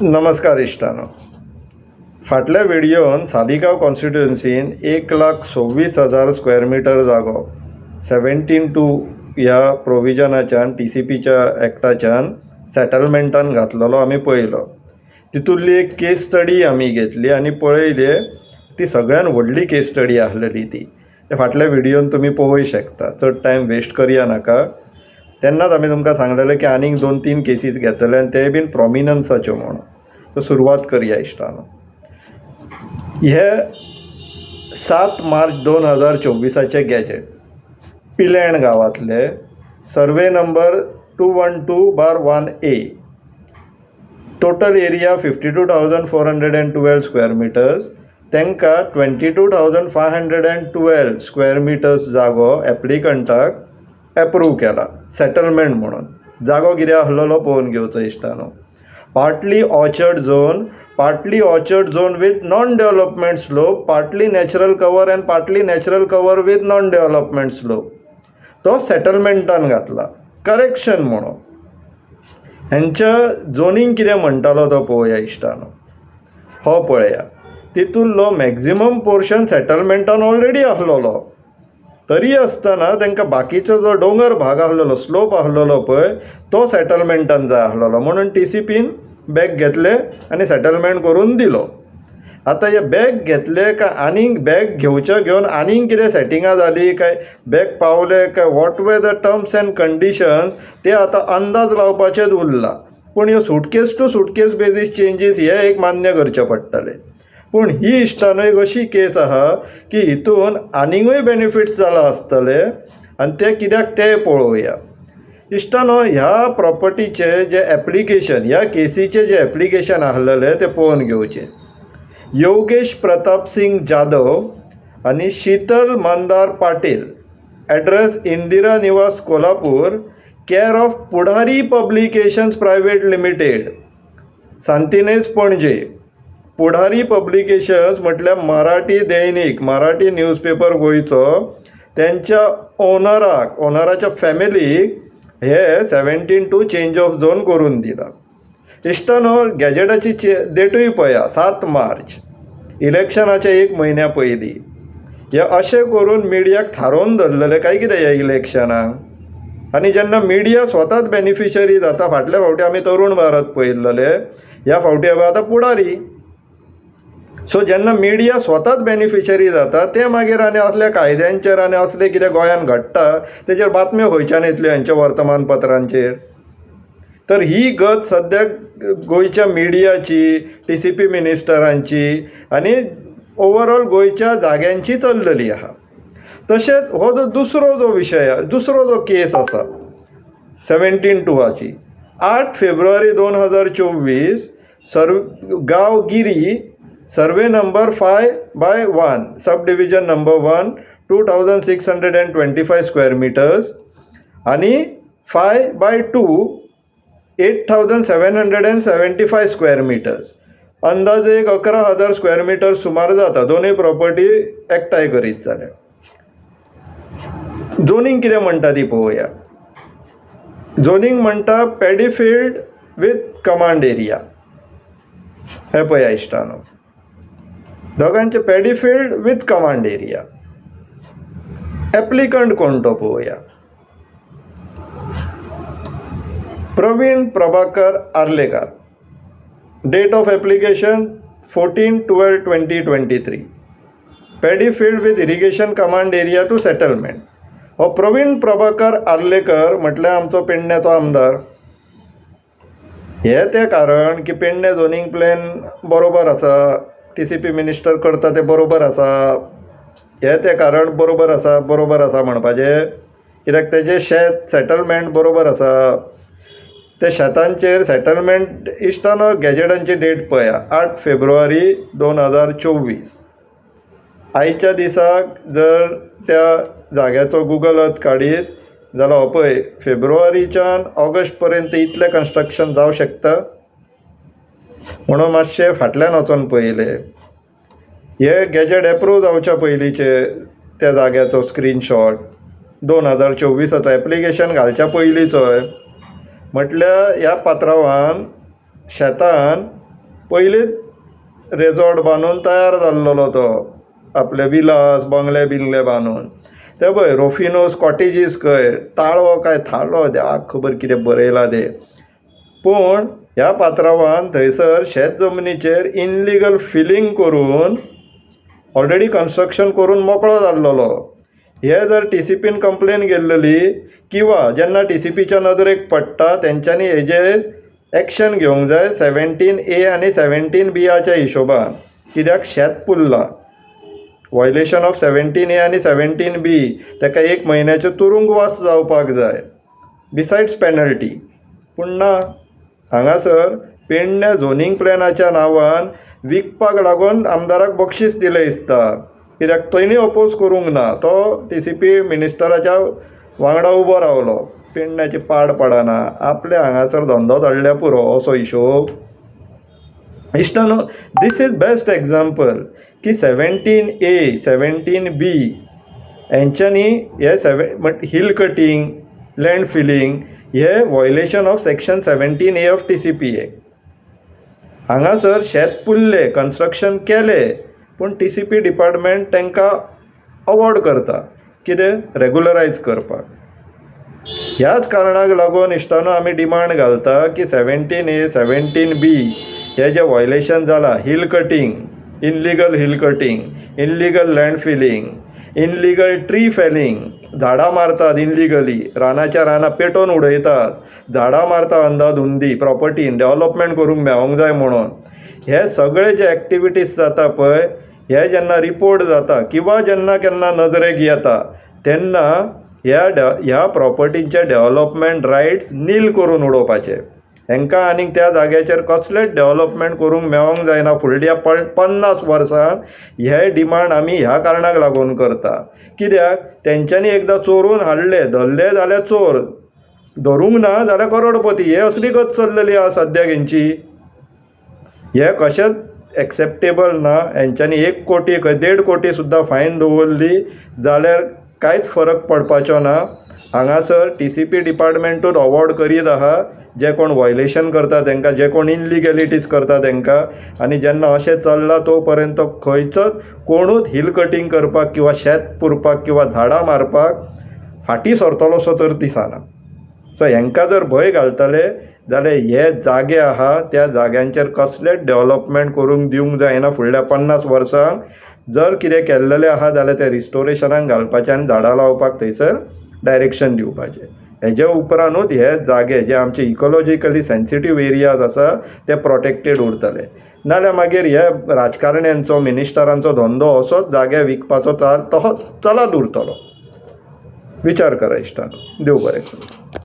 नमस्कार इश्टानो. फाटल्या व्हिडिओन Saligao कॉन्स्टिट्युएन्सीन 1,26,000 square metre जागो 17(2) ह्या प्रोविजनाच्यान TCPच्या एक्टाच्यान सेटलमेंटान घातलेलो आमी पळयलो. तितूंतली एक केस स्टडी आमी घेतली आनी पळयले. ती सगळ्यान व्हडली केस स्टडी आसलेली ती फाटल्या व्हिडिओन तुमी पळोवंक शकता. चड टायम वेस्ट करया नाका. तेन्नाच आमी तुमकां सांगलेलें की आनीक 2-3 केसीस घेतले आनी ते बीन प्रॉमिनन्साच्यो म्हणून. सो सुरवात करया इश्टानो. हे 7 मार्च 2024 गॅजेट पिलेण गांवांतले survey number 212/1A. Total area 52,412 square metres. तांकां 22,512 स्क्वेअर मिटर्स जागो एप्लिकंटाक एप्रूव केला सेटलमेंट म्हणून. जागो कितें आसलेलो पळोवन घेवचो इश्टानो. Partly orchard zone with non development slope, partly natural cover and partly natural cover with non development slope. तो सेटलमेंटान घातला करेक्शन म्हणून. हेंच्या झोनींग कितें म्हणटालो तो पळोवया इश्टानो. हो पळया. तितूंतलो मॅक्झिमम पोर्शन सेटलमेंटान ऑलरेडी आसलेलो. तरी आसतना तांकां बाकीचो जो डोंगर भाग आसलेलो, स्लोप आसलेलो पळय, तो सेटलमेंटान जाय आसलेलो म्हणून TCPन बॅक घेतले आनी सेटलमेंट करून दिलो. आतां हे बॅक घेतले काय आनीक बॅक घेवचे घेवन आनीक कितें सेटिंगां जाली काय बॅक पावले काय what way the terms and conditions ते आतां अंदाज लावपाचेच उरला. पूण ह्यो suitcase to suitcase basis changes हे एक मान्य करचे पडटले. पूण ही इश्टानो एक अशी केस आहा की हितून आनीकूय बेनिफिट्स जाला आसतले आनी ते कित्याक ते पळोवया. इश्टानो, ह्या प्रॉपर्टीचे जे एप्लिकेशन, ह्या केसीचे जे एप्लिकेशन आसलेले ते पळोवन घेवचे. योगेश प्रताप सिंग जाधव आनी शीतल मंदार पाटील. एड्रेस इंदिरा निवास Kolhapur, care of Pudhari publications private limited, सांतिनेज पणजे. पुढारी पब्लिकेशन्स म्हटल्यार मराठी दैनीक, मराठी न्यूजपेपर गोंयचो. त्यांच्या ओनराच्या फॅमिलीक हे 17(2) चेंज ऑफ झोन करून दिला. इश्टानो, गॅजेटाची डेटूय पळया, 7 मार्च. इलेक्शनाच्या 1 म्हयन्या पयलीं. हे अशें करून मिडियाक थारोवन धरलेले काय कितें ह्या इलेक्शनाक. आनी जेन्ना मिडिया स्वताच बेनिफिशरी जाता, फाटल्या फावटी आमी तरुण भारत पळयल्लेले, ह्या फावटी आतां पुढारी. सो जेन्ना मिडिया स्वताच बेनिफिशरी जाता ते मागीर आनी असल्या कायद्यांचेर आनी असले कितें गोंयान घडटा तेजेर बातम्यो खंयच्यान येतल्यो हेंच्या वर्तमानपत्रांचेर. तर ही गत सद्याक गोंयच्या मिडियाची, TCP मिनिस्टरांची आनी ओवरऑल गोंयच्या जाग्यांची चल्लेली आहा. तशेंच हो जो दुसरो जो केस आसा 17(2)ची 8 फेब्रुवारी 2024 गांव गिरी, survey number 5/1, sub division number 1, 2,625 square metres आनी 5/2, 8,775 स्क्वेअर मिटर्स. अंदाजे 11,000 स्क्वेअर मिटर सुमार जाता. दोनूय प्रॉपर्टी एकठांय करीत जाल्यार. झोनींग कितें म्हणटा ती पळोवया. झोनींग म्हणटा paddy field with command area. हे पळया इश्टानो. दोगांचे paddy field with command area. Applicant कोण तो पळोवया. Praveen Prabhakar Arlekar. Date of application 14/12/2023. Paddy field with irrigation command area to settlement. हो प्रवीण प्रभाकर आर्लेकर म्हटल्यार आमचो पेडण्याचो आमदार. हे ते कारण की पेडणे झोनींग प्लॅन बरोबर आसा, TCP मिनिस्टर करता ते बरोबर आसा. हे ते कारण बरोबर आसा म्हणपाचें. कित्याक तेजें शेत सेटलमेंट बरोबर आसा. ते शेतांचेर सेटलमेंट इश्टानो गॅजेटांची डेट पळया, 8 फेब्रुवारी 2024. आयच्या दिसाक जर त्या जाग्याचो गुगल अर्थ काडीत जाल्यार हो पळय फेब्रुवारीच्यान ऑगस्ट पर्यंत इतलें कन्स्ट्रक्शन जावं शकता. म्हणून मातशें फाटल्यान वचून पळयले. हे गॅजेट एप्रूव जावच्या पयलींचे त्या जाग्याचो स्क्रीनशॉट 2024 एप्लिकेशन घालच्या पयलींचोय. म्हटल्यार ह्या पात्रांवान शेतान पयलींच रेजॉर्ट बांदून तयार जाल्लो तो, आपले विलास बंगले बिंगले बांदून. ते पळय रोफिनोस कॉटेजीस खंय, ताळो काय थाळो, देवाक खबर कितें बरयलां तें. पूण ह्या पात्रांवान थंयसर शेत जमनीचेर इनलिगल फिलिंग करून ऑलरेडी कन्स्ट्रक्शन करून मोकळो जाल्लो. हे जर TCPन कंप्लेन केल्ली किंवा जेन्ना TCPच्या नदरेक पडटा तेंच्यांनी हेजेर एक्शन घेवंक जाय 17A आनी 17Bच्या हिशोबान. कित्याक शेत पुरलां. वायलेशन ऑफ 17A आनी 17B ताका 1 म्हयन्याचो तुरुंगवास जावपाक जाय बिसायड्स पेनल्टी. पूण ना, हांगासर पेडण्या झोनींग प्लॅनाच्या नांवान विकपाक लागून आमदाराक बक्षीस दिलें दिसता. कित्याक तोयनी अपोज करूंक ना, तो TCP मिनिस्टराच्या वांगडा उबो रावलो. पेडण्याची पाड पडना, आपले हांगासर धंदो धाडल्या पुरो असो हिशोब. इश्टानो, दीस इज बेस्ट एग्जाम्पल की 17A 17B हेंच्यांनी हे हिल कटींग लँड फिलिंग हे violation of section 17A of TCPA. हांगासर शेत पुरले, कन्स्ट्रक्शन केलें, पूण TCP डिपार्टमेंट तांकां अवॉर्ड करता. कितें? रेगुलरायज करपाक. ह्याच कारणाक लागून इश्टानो आमी डिमांड घालता की 17A 17B हे जे वॉयलेशन जालां, hill cutting, illegal hill cutting, illegal land filling, illegal tree felling, झाडां मारतात इनलिगली, रानाच्या रानां पेटोवन उडयतात, झाडां मारता अंदाधुंदी प्रॉपर्टीन डेव्हलपमेंट करूंक मेळोंक जाय म्हणून. हे सगळे जे एक्टिविटीज जाता पळय, हे जेन्ना रिपोर्ट जाता किंवा जेन्ना केन्ना नजरेक येता तेन्ना ह्या प्रॉपर्टींचे डेव्हलपमेंट रायट्स नील करून उडोवपाचे. हांकां आनीक त्या जाग्याचेर कसलेंच डेव्हलपमेंट करूंक मेळोंक जायना फुडल्या 50 वर्सां. हे डिमांड आमी ह्या कारणाक लागून करता. कित्याक? तेंच्यांनी एकदां चोरून हाडले, धरले जाल्यार चोर, धरूंक ना जाल्यार करोडपती. हे असली गत चल्लेली आसा सद्याक हेंची. हे कशेंच एक्सेप्टेबल ना. हेंच्यांनी 1 कोटी 1.5 कोटी सुद्दां फायन दवरली जाल्यार कांयच फरक पडपाचो ना. हांगासर TCP डिपार्टमेंटूच अवॉर्ड करीत आहा जे कोण वॉयलेशन करता तांकां, जे कोण इनलिगॅलिटीज करता तांकां. आनी जेन्ना अशें चल्लां तो पर्यंत खंयचोच कोणूच हिल कटींग करपाक किंवा शेत पुरपाक किंवा झाडां मारपाक फाटीं सरतलोसो तर दिसना. सो हांकां जर भंय घालतले जाल्यार हे जागे आहा त्या जाग्यांचेर कसलेंच डेव्हलपमेंट करूंक दिवंक जायना फुडल्या 50 वर्सांक. जर कितें केल्लेलें आहा जाल्यार ते रिस्टोरेशनाक घालपाचें आनी झाडां लावपाक थंयसर डायरेक्शन दिवपाचें. हेजे उपरांतूच हे जागे जे आमचे इकॉलॉजिकली सेन्सिटीव एरियाज आसा ते प्रोटेक्टेड उरतले. नाल्यार मागीर हे राजकारण्यांचो मिनिस्टरांचो धंदो असोच जागे विकपाचो तसोच चलत उरतलो. विचार करा इश्टानो. देव बरें करूं.